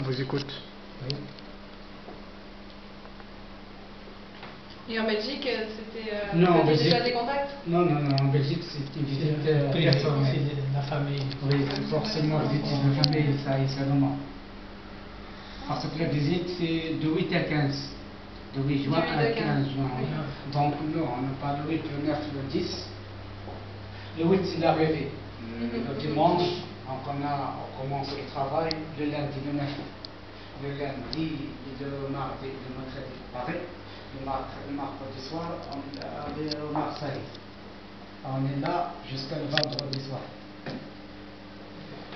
vous écoute. Oui. Et en Belgique, c'était Non, en Belgique, déjà des contacts? Non, en Belgique, c'est une visite personnelle. C'est la famille. Oui, forcément, la visite de la famille, ça demande. Parce que la visite, c'est de 8 à 15. De 8 juin à 15 juin. Oui. Donc, nous, on n'a pas le 8, le 9, le 10. Le 8, c'est l'arrivée. Le dimanche, donc on commence le travail le lundi, le 9. Le lundi, le mardi, le mercredi, pareil. Le mercredi soir, on est arrivé au Marseille. On est là jusqu'à le vendredi soir.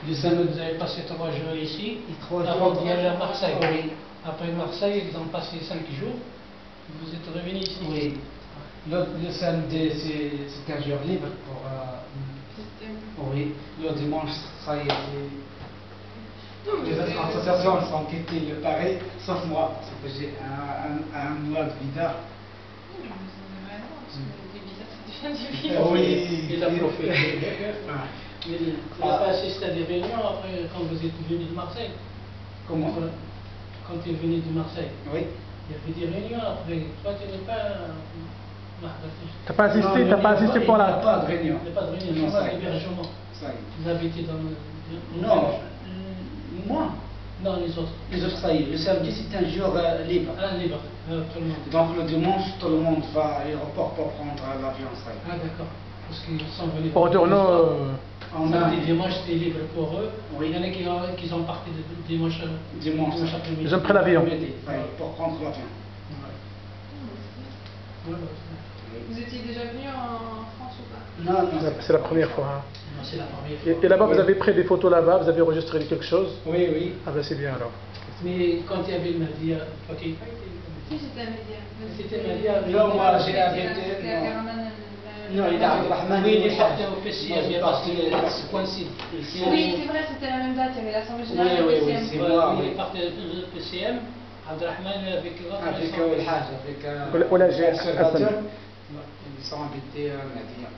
Les amis, vous avez passé 3 jours ici, avant d'y aller à Marseille. Oui. Après Marseille, ils ont passé 5 jours. Vous êtes revenu ici. Oui. Le samedi, c'est un jour libre pour. Oui. Le dimanche, ça y est. Les autres associations sont quittées le Paris, sauf moi, parce que j'ai un mois de visa. Oui. Il a profité. Il a pas assisté à des réunions après, quand vous êtes venu de Marseille. Comment? Quand tu es venu de Marseille. Oui. Il y avait des réunions après. Toi, tu n'es pas. T'as pas assisté pour la. Pas de réunion. Il n'y a pas de réunion, Non, c'est pas ça y est. d'hébergement. Ça y est. Vous habitez dans le. Non, moi. Non, les autres. Les autres, ça y est. Le samedi, c'est un jour libre. Ah, libre, tout le monde. Donc le dimanche, tout le monde va à l'aéroport pour prendre l'avion. Ça y est. Ah, d'accord. Parce qu'ils sont venus. Pour retourner. On a Samedi, dimanche, c'était libre pour eux. Oui. Il y en a qui sont partis de dimanche après-midi. Ils ont pris l'avion. ça y est, pour prendre l'avion. Ouais. Vous étiez déjà venu en France ou pas? Non, C'est la première fois. Hein. Non, c'est la première fois. Et là-bas, vous avez pris des photos là-bas, vous avez enregistré quelque chose? Oui, oui. Ah ben c'est bien alors. Mais quand il y avait le média, toi qui. Oui, c'était un média. C'était un média. Non, moi j'ai C'était habité. à Karaman. Non, il a Abdelrahman. Oui, il est parti au PCM, Moi, il j'ai est parti parti. ce coin-ci. Oui, c'est vrai, c'était la même date, il y avait l'Assemblée générale Oui, et oui, le c'est PCM. moi, Il oui. est parti au PCM, Abdelrahman avec l'autre. Avec El Hajj, avec Ola J'ai conservateur. Ils sont habités à Nadia.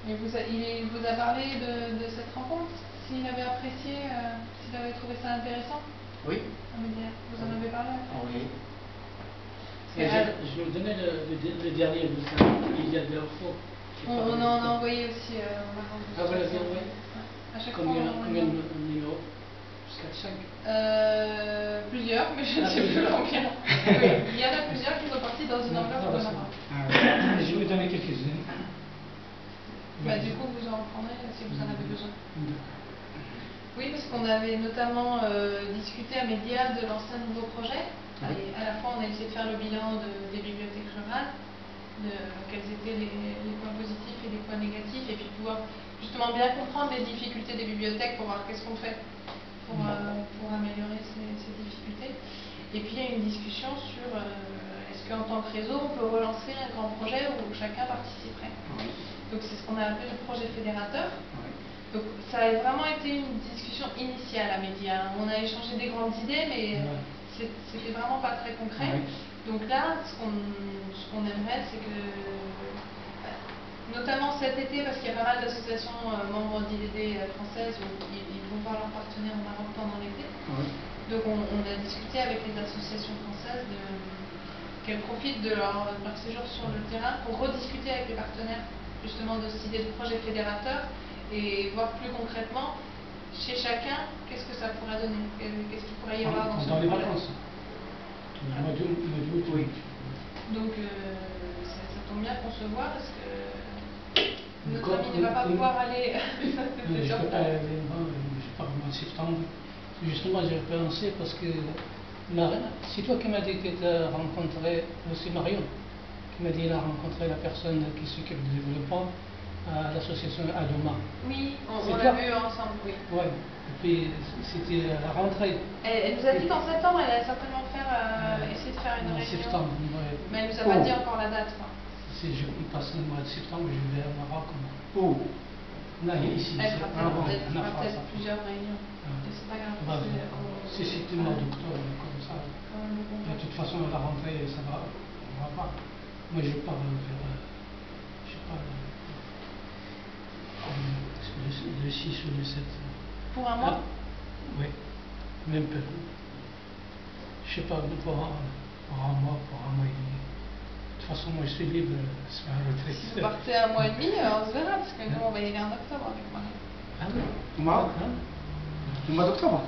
Et il vous a parlé de cette rencontre? S'il avait apprécié, s'il avait trouvé ça intéressant? Oui. Un média. Vous en avez parlé? Oui. Je vais vous donner le dernier, il y a de l'info. On en a envoyé aussi au Maroc. Ah, vous l'avez envoyé? À chaque fois, Combien on de envoie. numéros? Jusqu'à 5? Plusieurs, mais je ne sais plus combien. Oui, il y en a plusieurs qui sont partis dans une enveloppe au Maroc. Je vais vous donner quelques-unes. Bah, du coup, vous en reprendrez si vous en avez besoin. Oui, parce qu'on avait notamment discuté à Média de lancer un nouveau projet. Et à la fois, on a essayé de faire le bilan des bibliothèques rurales, de quels étaient les points positifs et les points négatifs, et puis pouvoir justement bien comprendre les difficultés des bibliothèques pour voir qu'est-ce qu'on fait pour améliorer ces difficultés. Et puis, il y a une discussion sur est-ce qu'en tant que réseau, on peut relancer un grand projet où chacun participerait. Donc, c'est ce qu'on a appelé le projet fédérateur. Donc, ça a vraiment été une discussion initiale à Média. On a échangé des grandes idées, mais c'était vraiment pas très concret. Donc là, ce qu'on aimerait, c'est que, notamment cet été, parce qu'il y a pas mal d'associations membres d'IDD françaises, où ils vont voir leurs partenaires au Maroc pendant l'été. Donc on a discuté avec les associations françaises qu'elles profitent de leur séjour sur le terrain pour rediscuter avec les partenaires justement de cette idée de projet fédérateur et voir plus concrètement chez chacun qu'est-ce que ça pourrait donner, qu'est-ce qu'il pourrait y avoir dans les projet. vacances. Le mois d'août, oui. Donc ça tombe bien qu'on se voit parce que notre ami ne va pas pouvoir aller. Je ne peux pas aller, je pars au mois de septembre. Justement, j'ai pensé parce que c'est toi qui m'as dit que tu as rencontré aussi Marion, qui m'a dit qu'il a rencontré la personne qui s'occupe du développement à l'association Adoma. Oui, on l'a vu ensemble, oui. Ouais. Et puis c'était à la rentrée. Elle nous a dit qu'en septembre, elle allait certainement essayer de faire une réunion. Septembre, ouais. Mais elle nous a pas dit encore la date. Si je passe le mois de septembre, je vais au Maroc. Où? Non, ici. Elle fera peut-être plusieurs réunions. C'est pas grave. Si c'était le mois d'octobre, comme ça. De toute façon, à la rentrée, ça va. On va pas. Moi, je pars vers. Je pars. Le 6 ou le 7. Pour un mois? Oui. Même peu. Je sais pas, pour un mois, pour un mois et demi. De toute façon, moi je suis libre, c'est ma retraite. Si vous partez un mois et demi, on se verra, parce que nous on va y aller en octobre avec Marie. Ah oui. Au Maroc, Hein? au mois d'octobre.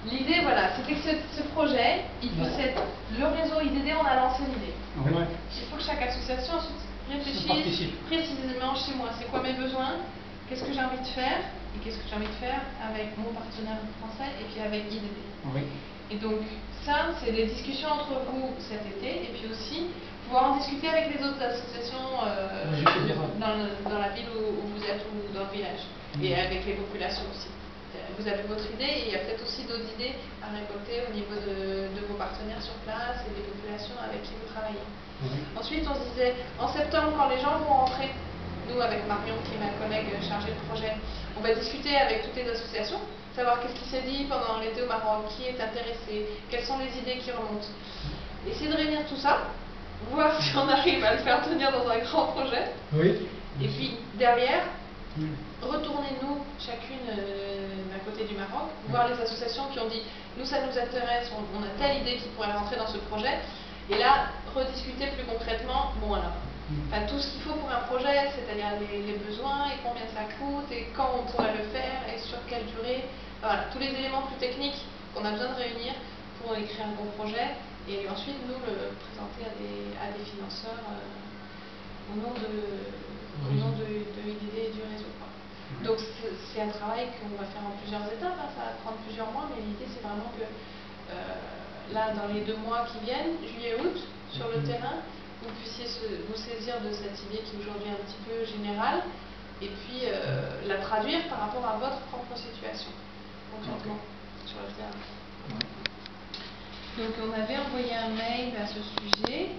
L'idée, voilà, c'était que ce projet, il puisse être le réseau IDD, on a lancé l'idée. Oui. Ouais. Il faut que chaque association ensuite réfléchisse participe. précisément chez moi. C'est quoi mes besoins? Qu'est-ce que j'ai envie de faire? Et qu'est-ce que j'ai envie de faire avec mon partenaire français et puis avec IDD? Oui. Et donc, ça, c'est des discussions entre vous cet été, et puis aussi pouvoir en discuter avec les autres associations dans la ville où vous êtes ou dans le village, et avec les populations aussi. Vous avez votre idée, et il y a peut-être aussi d'autres idées à récolter au niveau de vos partenaires sur place et des populations avec qui vous travaillez. Ensuite, on se disait, en septembre, quand les gens vont rentrer, nous, avec Marion, qui est ma collègue chargée de projet, on va discuter avec toutes les associations, savoir qu'est-ce qui s'est dit pendant l'été au Maroc, qui est intéressé, quelles sont les idées qui remontent. Essayer de réunir tout ça, voir si on arrive à le faire tenir dans un grand projet. Oui. Et puis, derrière, retournez-nous chacune d'un côté du Maroc, voir les associations qui ont dit nous ça nous intéresse, on a telle idée qui pourrait rentrer dans ce projet, et là rediscuter plus concrètement, bon alors, enfin, tout ce qu'il faut pour un projet, c'est-à-dire les besoins et combien ça coûte et quand on pourrait le faire et sur quelle durée, voilà, tous les éléments plus techniques qu'on a besoin de réunir pour écrire un bon projet et ensuite nous le présenter à des financeurs au nom de l'IDD et du réseau. Donc c'est un travail qu'on va faire en plusieurs étapes, hein. Ça va prendre plusieurs mois, mais l'idée c'est vraiment que là dans les 2 mois qui viennent, juillet-août, sur le terrain, vous puissiez vous saisir de cette idée qui est aujourd'hui un petit peu générale, et puis la traduire par rapport à votre propre situation, concrètement, sur le terrain. Donc on avait envoyé un mail à ce sujet.